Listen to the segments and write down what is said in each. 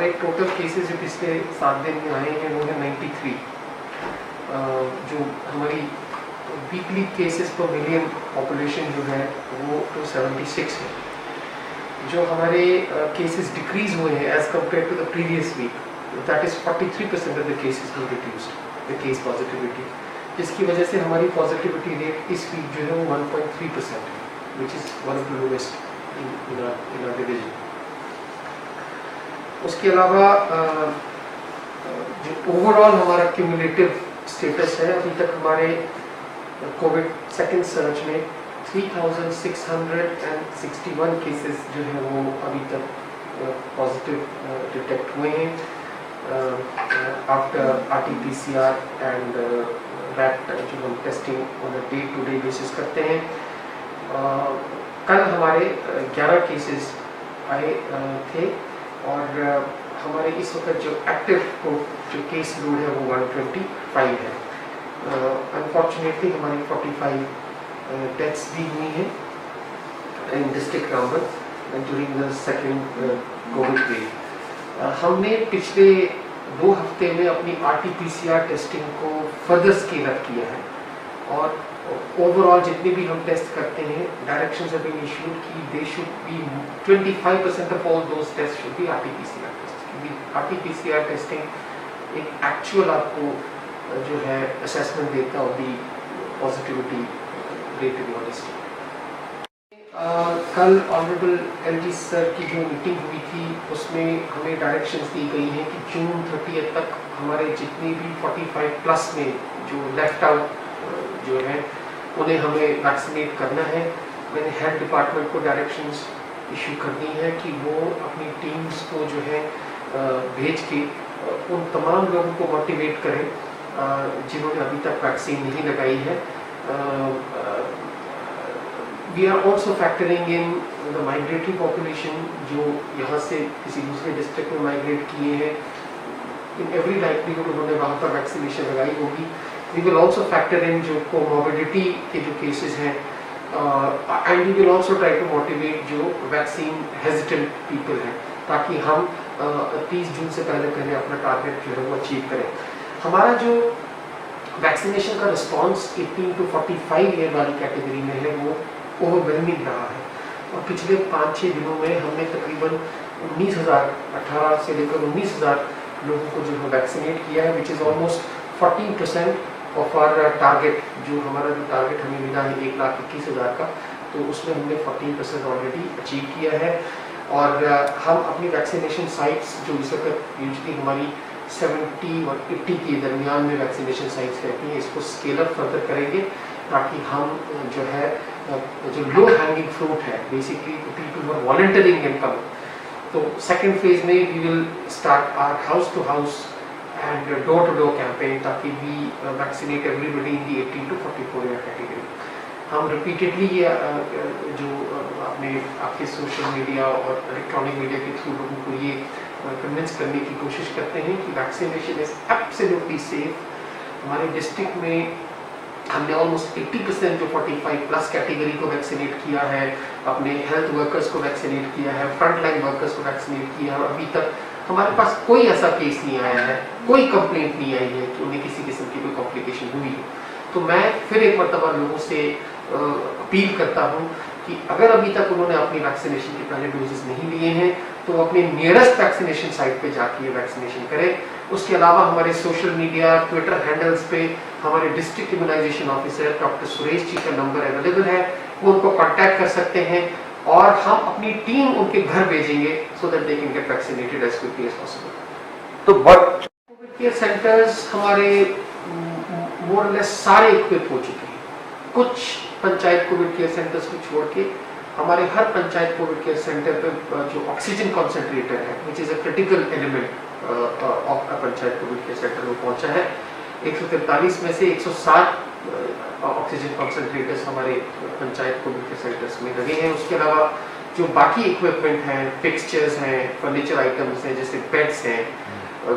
हमारे total cases जो पिछले 7 दिन में आए हैं वो है 93। जो हमारी वीकली केसेस पर मिलियन पॉपुलेशन जो है वो तो 76 है। जो हमारे केसेस डिक्रीज हुए हैं as compared to the previous week, that is 43% of the cases were reduced the case positivity, जिसकी वजह से हमारी पॉजिटिविटी रेट इस वीक जो है वो 1.3% है, which is one of the lowest in our division. उसके अलावा जो ओवरऑल हमारा क्यूमुलेटिव स्टेटस है, अभी तक हमारे कोविड सेकेंड सर्ज में 3661 केसेस जो है वो अभी तक पॉजिटिव डिटेक्ट हुए हैं आफ्टर RT-PCR एंड रैट जो हम testing on a day to day basis करते हैं। कल हमारे 11 केसेस आए थे और हमारे इस वक्त जो एक्टिव जो केस लोड है वो 125 है। अनफॉर्चुनेटली हमारी 45 डेथ्स भी हुई हैं in district Ramban during the second COVID wave. हमने पिछले 2 हफ्ते में अपनी RT-PCR टेस्टिंग को फर्दर स्केल अप किया है और ओवरऑल जितने भी हम टेस्ट करते हैं डायरेक्शंस हैव बीन इशूड कि they should be 25% of all those test should be RT-PCR test, क्योंकि RT-PCR टेस्टिंग एक एक्चुअल आपको जो है असेसमेंट देता of the positivity rate in your district. कल ऑनरेबल LG सर की जो मीटिंग हुई थी उसमें हमें डायरेक्शंस दी गई हैं कि जून 30 तक हमारे जितने भी 45 प्लस में जो लेफ्ट आउट जो है उन्हें हमें वैक्सीनेट करना है। मैंने हेल्थ डिपार्टमेंट को डायरेक्शंस इशू कर दी हैं कि वो अपनी टीम्स को जो है भेज के उन तमाम लोगों को मोटिवेट करें जिन्होंने अभी तक वैक्सीन नहीं लगाई है। We are also factoring in the migratory population जो यहाँ से किसी दूसरे डिस्ट्रिक्ट में माइग्रेट किए हैं। In every likelihood उन्होंने वहाँ पर वैक्सीनेशन लगाई होगी। We will also factor in जो कोमोर्बिडिटी के जो केसेस हैं and we will also try to motivate जो वैक्सीन हेजिटेंट पीपल हैं ताकि हम 30 जून से पहले अपना टारगेट जो है वो अचीव करें। हमारा जो वैक्सीनेशन का रिस्पॉन्स 18 to 45 ईयर वाली कैटेगरी में है वो ओवरवेलमिंग रहा है और पिछले 5-6 दिनों में हमने तकरीबन 18,000 से लेकर 19,000 लोगों को जो है वैक्सीनेट किया है, which is almost 14% of our target. जो हमारा जो टारगेट हमें मिला है 1,21,000 का, तो उसमें हमने 14% ऑलरेडी अचीव किया है। और हम अपनी वैक्सीनेशन साइट्स जो इस वक्त यूजली हमारी 70 और 80 के दरमियान में वैक्सीनेशन साइट्स रहती हैं, इसको स्केल अप फर्दर करेंगे ताकि हम जो है जो लो हैंगिंग फ्रूट है basically people who are volunteering in come, तो सेकेंड फेज में we will start our house to house and door to door campaign ताकि we vaccinate everybody in the 18 to 44 year category. हम repeatedly ये जो अपने आपके social media और electronic media के थ्रू लोगों को ये कन्विंस करने की कोशिश करते हैं कि वैक्सीनेशन इज एब्सोल्युटली सेफ। हमारे डिस्ट्रिक्ट में हमने ऑलमोस्ट 80% जो 45 प्लस कैटेगरी को वैक्सीनेट किया है, अपने हेल्थ वर्कर्स को वैक्सीनेट किया है, फ्रंट लाइन वर्कर्स को वैक्सीनेट किया है और अभी तक हमारे पास कोई ऐसा केस नहीं आया है, कोई कंप्लेंट नहीं आई है कि उन्हें किसी किस्म की कोई कॉम्प्लिकेशन हुई है। तो मैं फिर एक मरतबा लोगों से अपील करता हूँ कि अगर अभी तक उन्होंने अपनी वैक्सीनेशन के पहले डोजेस नहीं लिए हैं तो अपने नियरेस्ट वैक्सीनेशन साइट पे जाके ये वैक्सीनेशन करें। उसके अलावा हमारे सोशल मीडिया ट्विटर हैंडल्स पे हमारे district immunisation officer doctor Suresh ji का नंबर अवेलेबल है, वो उनको कॉन्टैक्ट कर सकते हैं और हम अपनी टीम उनके घर भेजेंगे so that they can get vaccinated as quickly as possible. तो कोविड केयर सेंटर्स हमारे मोर और लेस सारे इक्विप हो चुके हैं। कुछ पंचायत कोविड केयर सेंटर्स को छोड़ के हमारे हर पंचायत कोविड केयर सेंटर पे जो ऑक्सीजन कॉन्सेंट्रेटर है which is a critical element of a panchayat COVID care centre में पहुंचा है। 143 में से 160 ऑक्सीजन कॉन्सेंट्रेटर्स हमारे पंचायत कोविड केयर सेंटर्स में लगे हैं। उसके अलावा जो बाकी इक्विपमेंट हैं, फिक्सचर्स हैं, फर्नीचर आइटम्स हैं जैसे बेड्स हैं,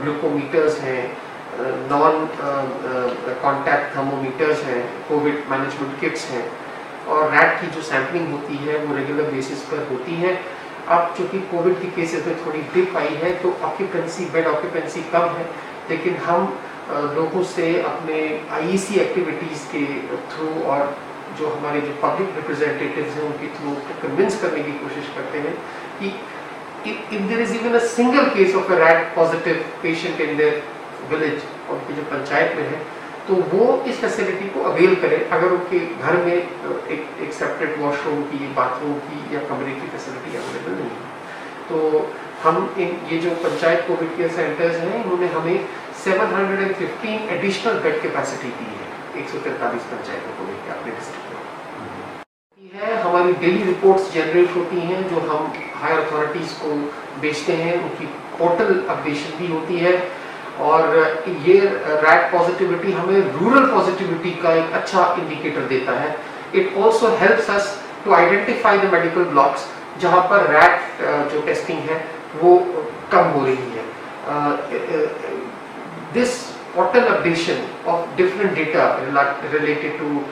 ग्लूकोमीटर्स हैं, नॉन कॉन्टैक्ट थर्मोमीटर्स हैं, कोविड मैनेजमेंट किट्स हैं और रैट की जो सैम्पलिंग होती है वो रेगुलर बेसिस पर होती है। अब चूंकि कोविड की केसेस में थोड़ी डिप आई है तो ऑक्यूपेंसी, बेड ऑक्यूपेंसी कम है, लेकिन हम लोगों से अपने आईईसी एक्टिविटीज़ के थ्रू और जो हमारे जो पब्लिक रिप्रेजेंटेटिव्स हैं उनके थ्रू कन्विंस करने की कोशिश करते हैं कि if there is even a single case of a rat positive patient in their village, उनकी जो पंचायत में है, तो वो इस फैसिलिटी को अवेल करें अगर उनके घर में एक सेपरेट वॉशरूम की, बाथरूम की या कमरे की फैसिलिटी अवेलेबल नहीं है। तो हम ये जो पंचायत कोविड केयर सेंटर्स हैं, इन्होंने हमें 715 एडिशनल बेड कैपेसिटी दी है 143 पंचायतों को लेकर अपने डिस्ट्रिक्ट में है। हमारी डेली रिपोर्ट्स जनरेट होती हैं जो हम हायर अथॉरिटीज को भेजते हैं, उनकी पोर्टल अपडेशन भी होती है, और ये रैट पॉजिटिविटी हमें रूरल पॉजिटिविटी का एक अच्छा इंडिकेटर देता है। It also helps us to identify the medical blocks जहाँ पर रैट जो टेस्टिंग है वो कम हो रही है। This portal updation of different data related to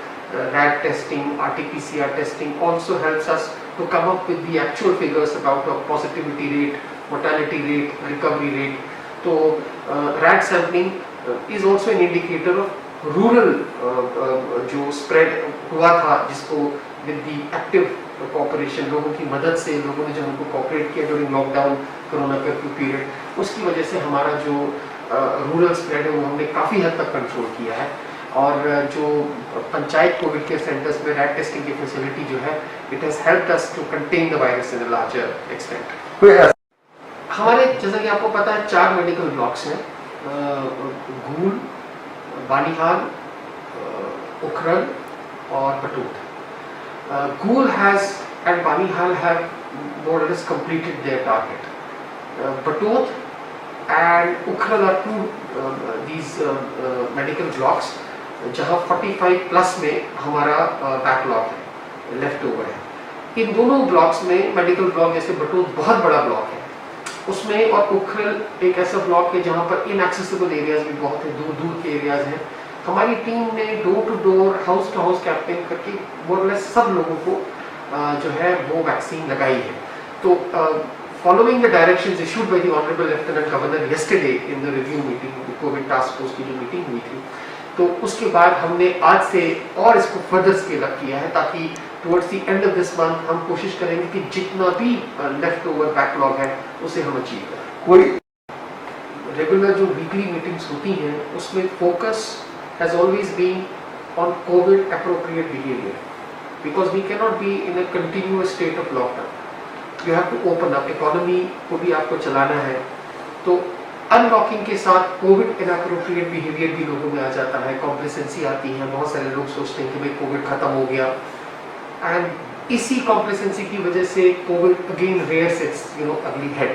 rat testing, RT-PCR testing also helps us to come up with the actual figures about our positivity rate, mortality rate, recovery rate. So rat sampling is also an indicator of rural जो spread हुआ था, जिसको with the active cooperation, लोगों की मदद से, लोगों ने जो हमको cooperate किया during lockdown, corona curfew period, उसकी वजह से हमारा जो रूरल स्प्रेड है वो हमने काफ़ी हद तक कंट्रोल किया है। और जो पंचायत कोविड केयर सेंटर्स में रैट टेस्टिंग की फैसिलिटी जो है, it has helped us to contain the virus in a larger extent. हमारे, जैसा कि आपको पता है, 4 मेडिकल ब्लॉक्स हैं, घूल, बानीहाल, उखरल और Batote. Gool has and Banihal have more or less completed their target. Batoot and Ukhrul are two these medical blocks जहाँ 45 plus में हमारा बैकलॉग है, लेफ्ट ओवर है। इन दोनों ब्लॉक्स में, मेडिकल ब्लॉक जैसे बटूत बहुत बड़ा ब्लॉक है उसमें, और उखरल एक ऐसा ब्लॉक है जहाँ पर इनएक्सेसिबल एरियाज भी बहुत है, दूर दूर के एरियाज हैं। हमारी टीम ने door to door, house to house campaign करके मोर और लेस सब लोगों को जो है वो वैक्सीन लगाई है। तो following the directions issued by the honourable lieutenant governor yesterday in the review meeting, Covid task force की जो मीटिंग हुई थी, तो उसके बाद हमने आज से और इसको फर्दर स्केल अप किया है, ताकि towards the end of this month हम कोशिश करेंगे कि जितना भी लेफ्ट ओवर बैकलॉग है उसे हम अचीव करें। कोई रेगुलर जो वीकली मीटिंग्स होती हैं उसमें focus has always been on COVID appropriate behaviour, because we can not be in a continuous state of lockdown. You have to open up, economy को भी आपको चलाना है, तो अनलॉकिंग के साथ कोविड इनएप्रोप्रिएट बिहेवियर भी लोगों में आ जाता है, कॉम्प्लेसेंसी आती है, बहुत सारे लोग सोचते हैं कि भाई कोविड खत्म हो गया, एंड इसी कॉम्प्लेसेंसी की वजह से कोविड अगेन रेयर्स इट्स अगली हेड।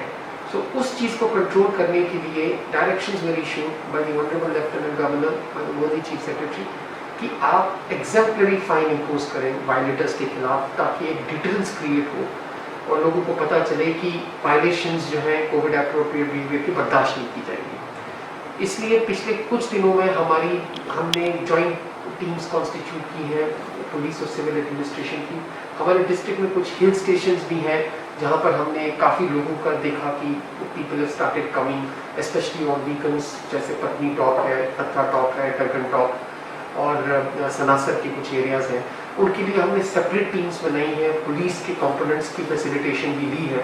सो उस चीज़ को कंट्रोल करने के लिए directions were issued by the honourable lieutenant governor, Modi chief secretary, कि आप एग्जेम्पलरी फाइन इम्पोज करें वायलेटर्स के खिलाफ, ताकि एक डिटरेंस क्रिएट हो और लोगों को पता चले कि वायलेशंस जो हैं कोविड एप्रोप्रिएट बिहेवियर की बर्दाश्त नहीं की जाएगी। इसलिए पिछले कुछ दिनों में हमने जॉइंट टीम्स कॉन्स्टिट्यूट की हैं, पुलिस और सिविल एडमिनिस्ट्रेशन की। हमारे डिस्ट्रिक्ट में कुछ हिल स्टेशंस भी हैं जहाँ पर हमने काफ़ी लोगों का देखा कि people have started coming, specially on weekends, जैसे पत्नी टॉप है, पत्थर टॉप है, टर्गन टॉप और सनासर के कुछ एरियाज़ हैं। उनके लिए हमने सेपरेट टीम्स बनाई हैं, पुलिस के कंपोनेंट्स की फैसिलिटेशन भी ली है,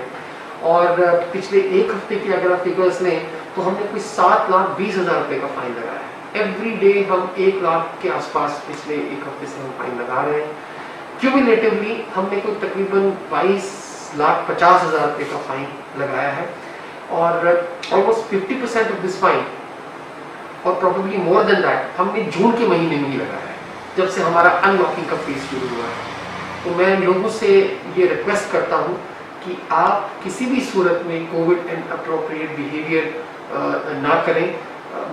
और पिछले एक हफ्ते की अगर आप फिगर्स लें तो हमने कोई 7,20,000 रुपये का फाइन लगाया है। एवरी डे हम 1 लाख के आसपास पिछले एक हफ्ते से हम फाइन लगा रहे हैं। क्यूमुलेटिवली हमने कोई तकरीबन 22,50,000 रुपये का फाइन लगाया है, और ऑलमोस्ट 50% ऑफ दिस फाइन, और प्रोबेबली मोर देन दैट, हमने जून के महीने में ही लगाया है, जब से हमारा अनलॉकिंग का फेज शुरू हुआ है। तो मैं लोगों से ये रिक्वेस्ट करता हूँ कि आप किसी भी सूरत में कोविड एंड अप्रोप्रिएट बिहेवियर ना करें,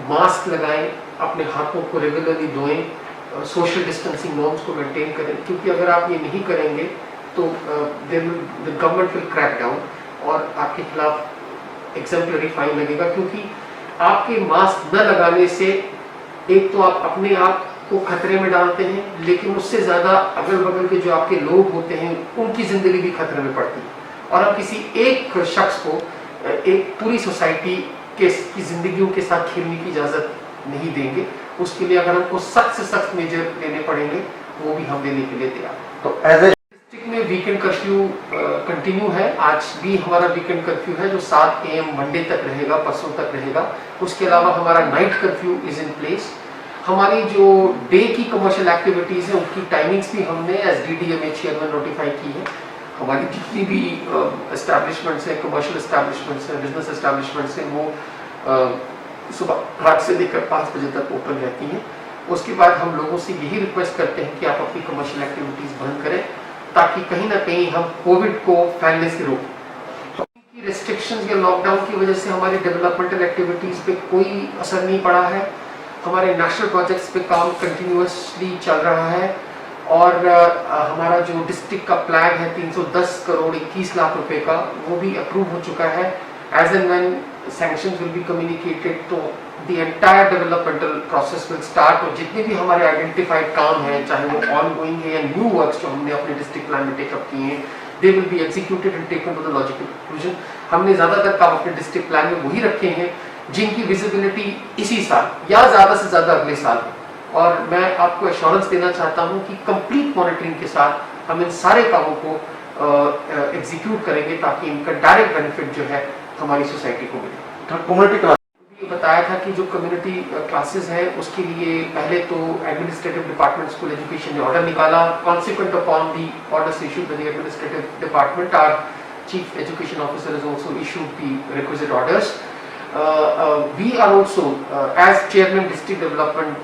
मास्क लगाएं, अपने हाथों को रेगुलरली धोएं, सोशल डिस्टेंसिंग नॉर्म्स को मेंटेन करें, क्योंकि अगर आप ये नहीं करेंगे तो the government will crack down और आपके खिलाफ एग्जेम्पलरी फाइन लगेगा। क्योंकि आपके मास्क न लगाने से एक तो आप अपने आप को खतरे में डालते हैं, लेकिन उससे ज़्यादा अगल बगल के जो आपके लोग होते हैं उनकी ज़िंदगी भी खतरे में पड़ती है। और हम किसी एक शख्स को एक पूरी सोसाइटी की जिंदगियों के साथ खेलने की इजाजत नहीं देंगे। उसके लिए अगर हमको सख्त से सख्त मेजर लेने पड़ेंगे वो भी हम देने के लिए तैयार। तो एज ए डिस्ट्रिक्ट में वीकेंड कर्फ्यू कंटिन्यू है। आज भी हमारा वीकेंड कर्फ्यू है जो 7 AM मंडे तक रहेगा, परसों तक रहेगा। उसके अलावा हमारा night curfew is in place. हमारी जो डे की कमर्शियल एक्टिविटीज है उनकी टाइमिंग्स भी हमने एज DDMA चेयरमैन नोटिफाई की है। हमारी जितनी भी एस्टैब्लिशमेंट्स हैं, कमर्शियल एस्टैब्लिशमेंट्स हैं, बिजनेस एस्टैब्लिशमेंट्स हैं, वो सुबह 8 से लेकर 5 बजे तक ओपन रहती हैं। उसके बाद हम लोगों से यही रिक्वेस्ट करते हैं कि आप अपनी कमर्शियल एक्टिविटीज बंद करें ताकि कहीं ना कहीं हम कोविड को फैलने से रोकें। रेस्ट्रिक्शंस या लॉकडाउन की वजह से हमारी डेवलपमेंटल एक्टिविटीज पे कोई असर नहीं पड़ा है। हमारे नेशनल प्रोजेक्ट्स पे काम कंटिन्यूअसली चल रहा है और हमारा जो डिस्ट्रिक्ट का प्लान है 310 करोड़ 21 लाख रुपए का, वो भी अप्रूव हो चुका है। As and when sanctions will be communicated तो the entire developmental process will start. और जितने भी हमारे आइडेंटिफाइड काम हैं, चाहे वो ऑन गोइंग है या न्यू वर्क्स जो हमने अपने डिस्ट्रिक्ट प्लान में टेकअप किए हैं, they will be executed and taken to the logical conclusion. हमने ज्यादातर काम अपने डिस्ट्रिक्ट प्लान में वही रखे हैं जिनकी विजिबिलिटी इसी साल या ज्यादा से ज्यादा अगले साल है। और मैं आपको एश्योरेंस देना चाहता हूं कि कंप्लीट मॉनिटरिंग के साथ हम इन सारे कामों को एग्जीक्यूट करेंगे ताकि इनका डायरेक्ट बेनिफिट जो है हमारी सोसाइटी को मिले। कम्युनिटी क्लास बताया था कि जो कम्युनिटी क्लासेस है उसके लिए पहले तो एडमिनिस्ट्रेटिव डिपार्टमेंट स्कूल एजुकेशन ने ऑर्डर निकाला। Consequent upon the orders issued by the administrative department, our chief education officer has also issued the requisite orders. We are also as chairman district development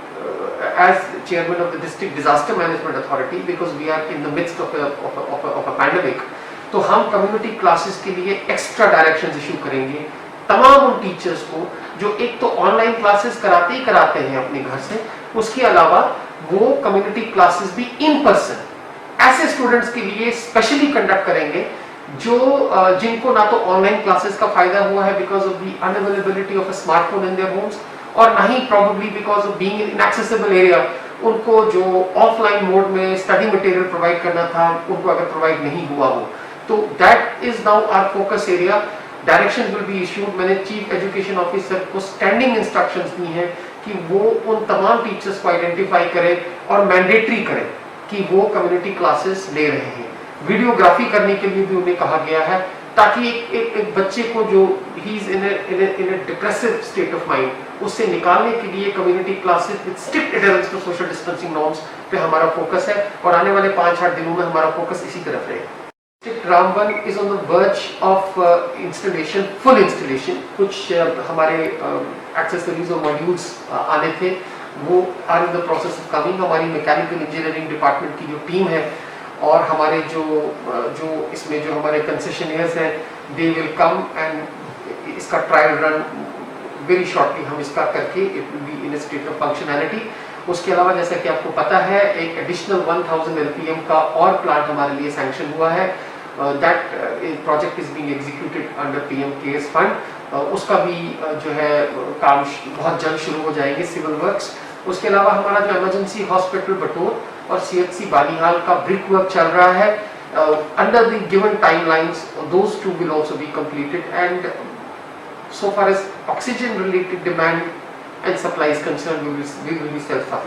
as chairman of the district disaster management authority, because we are in the midst of a pandemic, तो हम community classes के लिए extra directions issue करेंगे तमाम उन teachers को जो एक तो ऑनलाइन क्लासेस कराते ही कराते हैं अपने घर से, उसके अलावा वो कम्युनिटी क्लासेस भी इन पर्सन ऐसे स्टूडेंट्स के लिए स्पेशली कंडक्ट करेंगे जो जिनको ना तो ऑनलाइन क्लासेस का फायदा हुआ है because of the unavailability of a smartphone in their homes, और ना ही probably because of being in inaccessible area उनको जो ऑफलाइन मोड में स्टडी मटेरियल प्रोवाइड करना था उनको अगर प्रोवाइड नहीं हुआ हो, तो that is now our focus area. Directions will be issued. मैंने चीफ एजुकेशन ऑफिसर को स्टैंडिंग इंस्ट्रक्शंस दी हैं कि वो उन तमाम टीचर्स को आइडेंटिफाई करें और मैंडेटरी करें कि वो कम्युनिटी क्लासेस ले रहे हैं। वीडियोग्राफी करने के लिए भी उन्हें कहा गया है ताकि एक बच्चे को जो he is in a depressive state of mind, उससे निकालने के लिए community classes with strict adherence to social distancing norms पे हमारा फोकस है और आने वाले 5-8 दिनों में हमारा फोकस इसी तरफ रहेगा। District Ramban is on the verge of installation, full installation. कुछ हमारे एक्सेसरीज और मॉड्यूल्स आने थे, वो are in the process of coming. हमारी मैकेनिकल इंजीनियरिंग डिपार्टमेंट की जो टीम है और हमारे जो इसमें जो हमारे कंसेशनियर्स हैं, दे विल कम एंड इसका ट्रायल रन वेरी शॉर्टली हम इसका करके it will be in a state of functionality. उसके अलावा जैसा कि आपको पता है एक एडिशनल 1000 LPM का और प्लांट हमारे लिए सैंक्शन हुआ है। That project is being executed under PM CARES fund. उसका भी जो है काम बहुत जल्द शुरू हो जाएंगे, सिविल वर्क्स। उसके अलावा हमारा जो इमरजेंसी हॉस्पिटल बटोर और CHC बालीहाल का ब्रिक वर्क चल रहा है under the given timelines, those two will also be completed. And so far as oxygen related demand and supply is concerned, we will be self-sufficient.